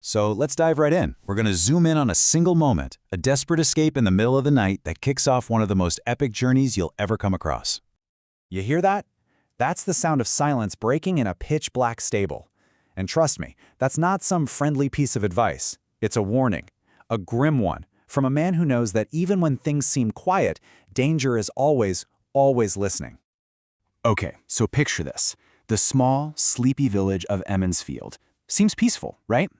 So let's dive right in. We're going to zoom in on a single moment, a desperate escape in the middle of the night that kicks off one of the most epic journeys you'll ever come across. You hear that? That's the sound of silence breaking in a pitch-black stable. And trust me, that's not some friendly piece of advice. It's a warning, a grim one, from a man who knows that even when things seem quiet, danger is always listening. Okay, so picture this. The small, sleepy village of Emond. Seems peaceful, right?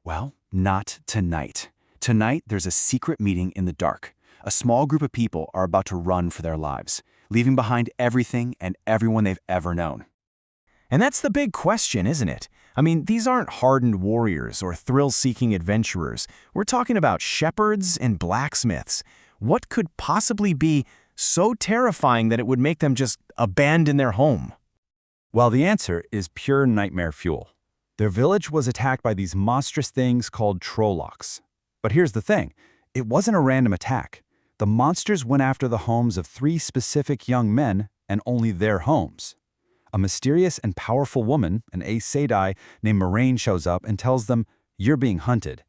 Well, not tonight. Tonight, there's a secret meeting in the dark. A small group of people are about to run for their lives, leaving behind everything and everyone they've ever known. And that's the big question, isn't it? I mean, these aren't hardened warriors or thrill-seeking adventurers. We're talking about shepherds and blacksmiths. What could possibly be so terrifying that it would make them just abandon their home? Well, the answer is pure nightmare fuel. Their village was attacked by these monstrous things called Trollocs. But here's the thing, it wasn't a random attack. The monsters went after the homes of 3 specific young men and only their homes. A mysterious and powerful woman, an Aes Sedai named Moiraine, shows up and tells them, "You're being hunted."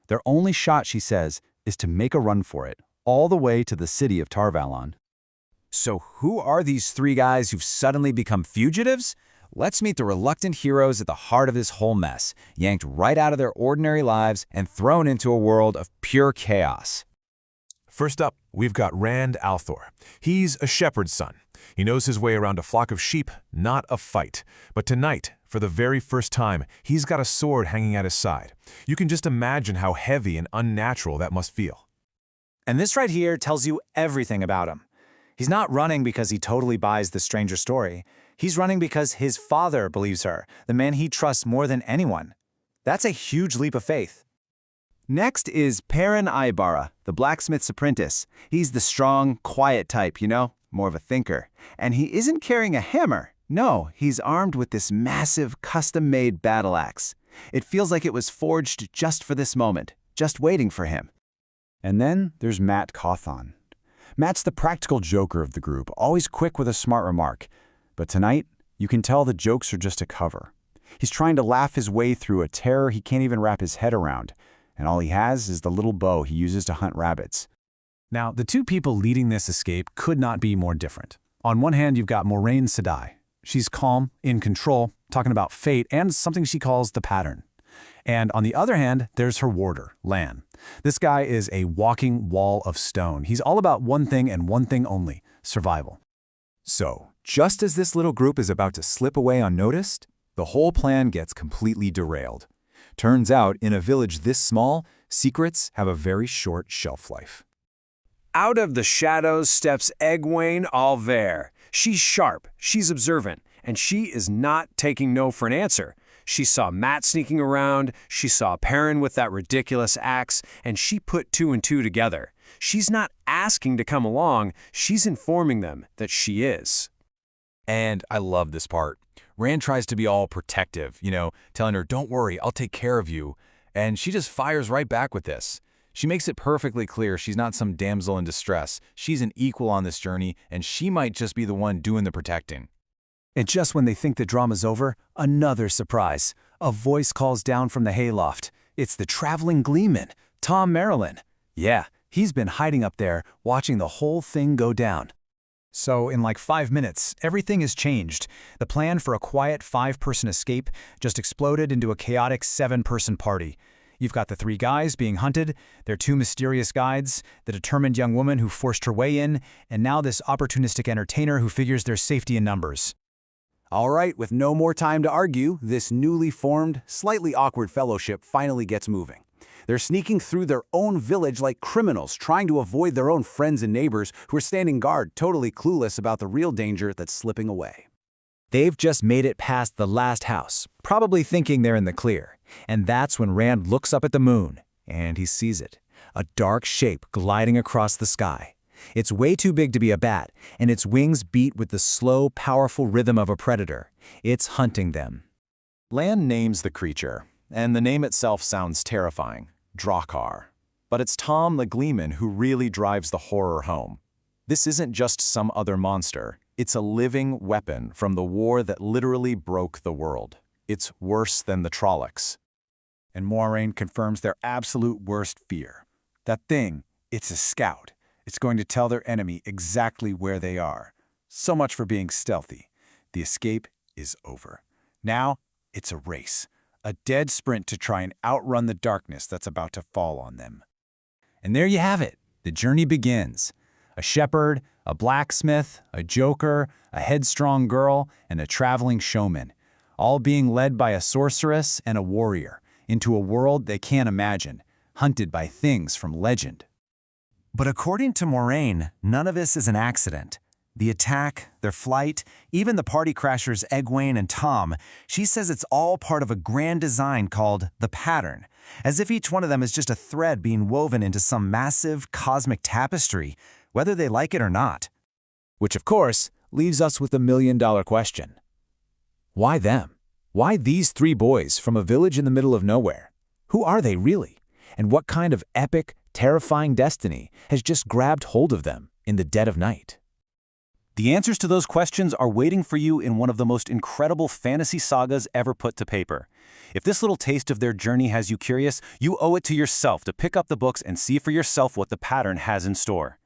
Their only shot, she says, is to make a run for it, all the way to the city of Tar Valon. So who are these 3 guys who've suddenly become fugitives? Let's meet the reluctant heroes at the heart of this whole mess, yanked right out of their ordinary lives and thrown into a world of pure chaos. First up, we've got Rand al'Thor. He's a shepherd's son. He knows his way around a flock of sheep, not a fight. But tonight, for the very first time, he's got a sword hanging at his side. You can just imagine how heavy and unnatural that must feel. And this right here tells you everything about him. He's not running because he totally buys the stranger story. He's running because his father believes her, the man he trusts more than anyone. That's a huge leap of faith. Next is Perrin, the blacksmith's apprentice. He's the strong, quiet type, more of a thinker. And he isn't carrying a hammer. No, he's armed with this massive, custom-made battle axe. It feels like it was forged just for this moment, just waiting for him. And then there's Mat Cauthon. Matt's the practical joker of the group, always quick with a smart remark. But tonight, you can tell the jokes are just a cover. He's trying to laugh his way through a terror he can't even wrap his head around, and all he has is the little bow he uses to hunt rabbits. Now, the 2 people leading this escape could not be more different. On one hand, you've got Moiraine Sedai. She's calm, in control, talking about fate and something she calls the pattern. And on the other hand, there's her warder, Lan. This guy is a walking wall of stone. He's all about one thing and one thing only, survival. So, just as this little group is about to slip away unnoticed, the whole plan gets completely derailed. Turns out, in a village this small, secrets have a very short shelf life. Out of the shadows steps Egwene Alver. She's sharp, she's observant, and she is not taking no for an answer. She saw Mat sneaking around, she saw Perrin with that ridiculous axe, and she put 2 and 2 together. She's not asking to come along, she's informing them that she is. And I love this part. Rand tries to be all protective, telling her, "Don't worry, I'll take care of you." And she just fires right back with this. She makes it perfectly clear she's not some damsel in distress. She's an equal on this journey, and she might just be the one doing the protecting. And just when they think the drama's over, another surprise. A voice calls down from the hayloft. It's the traveling gleeman, Thom Merrilin. Yeah, he's been hiding up there, watching the whole thing go down. So in like 5 minutes, everything has changed. The plan for a quiet 5-person escape just exploded into a chaotic 7-person party. You've got the 3 guys being hunted, their 2 mysterious guides, the determined young woman who forced her way in, and now this opportunistic entertainer who figures there's safety in numbers. All right, with no more time to argue, this newly formed, slightly awkward fellowship finally gets moving. They're sneaking through their own village like criminals, trying to avoid their own friends and neighbors who are standing guard, totally clueless about the real danger that's slipping away. They've just made it past the last house, probably thinking they're in the clear. And that's when Rand looks up at the moon, and he sees it, a dark shape gliding across the sky. It's way too big to be a bat, and its wings beat with the slow, powerful rhythm of a predator. It's hunting them. Lan names the creature, and the name itself sounds terrifying, Draghkar. But it's Thom the Gleeman who really drives the horror home. This isn't just some other monster. It's a living weapon from the war that literally broke the world. It's worse than the Trollocs. And Moiraine confirms their absolute worst fear. That thing, it's a scout. It's going to tell their enemy exactly where they are. So much for being stealthy. The escape is over. Now, it's a race. A dead sprint to try and outrun the darkness that's about to fall on them. And there you have it. The journey begins. A shepherd, a blacksmith, a joker, a headstrong girl, and a traveling showman, all being led by a sorceress and a warrior into a world they can't imagine, hunted by things from legend. But according to Moiraine, none of this is an accident. The attack, their flight, even the party crashers Egwene and Thom, she says it's all part of a grand design called the pattern, as if each one of them is just a thread being woven into some massive cosmic tapestry, whether they like it or not. Which, of course, leaves us with the million-dollar question. Why them? Why these three boys from a village in the middle of nowhere? Who are they really? And what kind of epic, terrifying destiny has just grabbed hold of them in the dead of night? The answers to those questions are waiting for you in one of the most incredible fantasy sagas ever put to paper. If this little taste of their journey has you curious, you owe it to yourself to pick up the books and see for yourself what the pattern has in store.